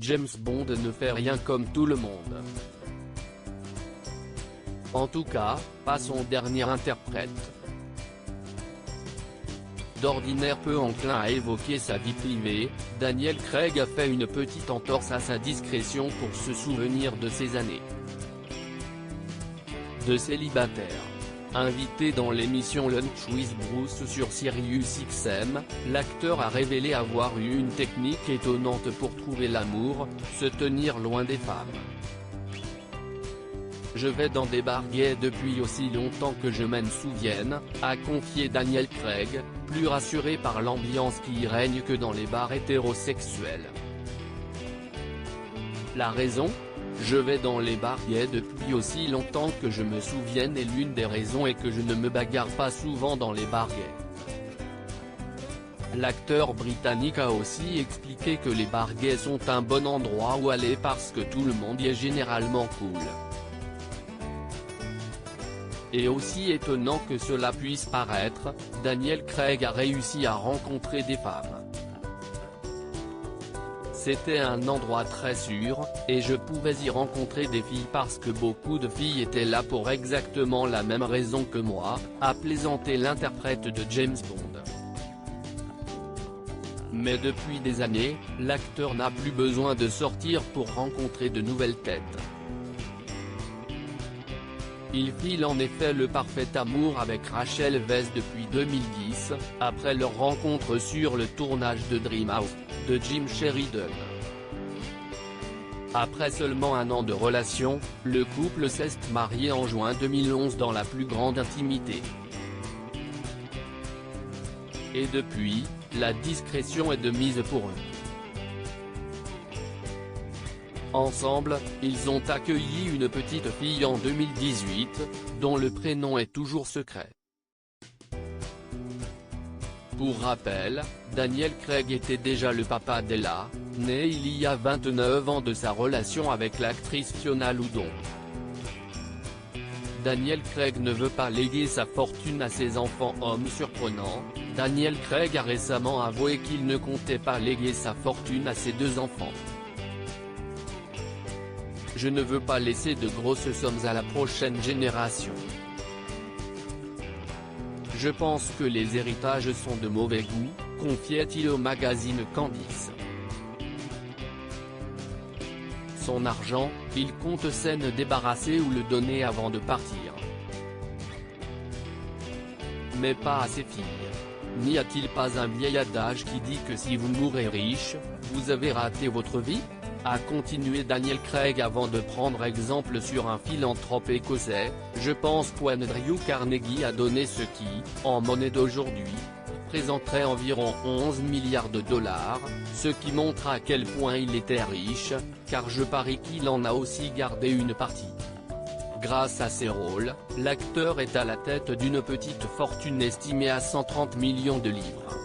James Bond ne fait rien comme tout le monde. En tout cas, pas son dernier interprète. D'ordinaire peu enclin à évoquer sa vie privée, Daniel Craig a fait une petite entorse à sa discrétion pour se souvenir de ses années de célibataire. Invité dans l'émission Lunch with Bruce sur SiriusXM, l'acteur a révélé avoir eu une technique étonnante pour trouver l'amour, se tenir loin des femmes. Je vais dans des bars gays depuis aussi longtemps que je m'en souvienne, a confié Daniel Craig, plus rassuré par l'ambiance qui y règne que dans les bars hétérosexuels. La raison ? Je vais dans les bars gays depuis aussi longtemps que je me souvienne et l'une des raisons est que je ne me bagarre pas souvent dans les bars gays. L'acteur britannique a aussi expliqué que les bars gays sont un bon endroit où aller parce que tout le monde y est généralement cool. Et aussi étonnant que cela puisse paraître, Daniel Craig a réussi à rencontrer des femmes. C'était un endroit très sûr, et je pouvais y rencontrer des filles parce que beaucoup de filles étaient là pour exactement la même raison que moi, a plaisanté l'interprète de James Bond. Mais depuis des années, l'acteur n'a plus besoin de sortir pour rencontrer de nouvelles têtes. Il file en effet le parfait amour avec Rachel Weisz depuis 2010, après leur rencontre sur le tournage de Dream House, de Jim Sheridan. Après seulement un an de relation, le couple s'est marié en juin 2011 dans la plus grande intimité. Et depuis, la discrétion est de mise pour eux. Ensemble, ils ont accueilli une petite fille en 2018, dont le prénom est toujours secret. Pour rappel, Daniel Craig était déjà le papa d'Ella, née il y a 29 ans de sa relation avec l'actrice Fiona Loudon. Daniel Craig ne veut pas léguer sa fortune à ses enfants. Homme surprenant, Daniel Craig a récemment avoué qu'il ne comptait pas léguer sa fortune à ses deux enfants. Je ne veux pas laisser de grosses sommes à la prochaine génération. Je pense que les héritages sont de mauvais goût, confiait-il au magazine Candice. Son argent, il compte s'en débarrasser ou le donner avant de partir. Mais pas à ses filles. N'y a-t-il pas un vieil adage qui dit que si vous mourrez riche, vous avez raté votre vie ? A continué Daniel Craig avant de prendre exemple sur un philanthrope écossais, je pense qu'Andrew Carnegie a donné ce qui, en monnaie d'aujourd'hui, représenterait environ 11 milliards de dollars, ce qui montre à quel point il était riche, car je parie qu'il en a aussi gardé une partie. Grâce à ses rôles, l'acteur est à la tête d'une petite fortune estimée à 130 millions de livres.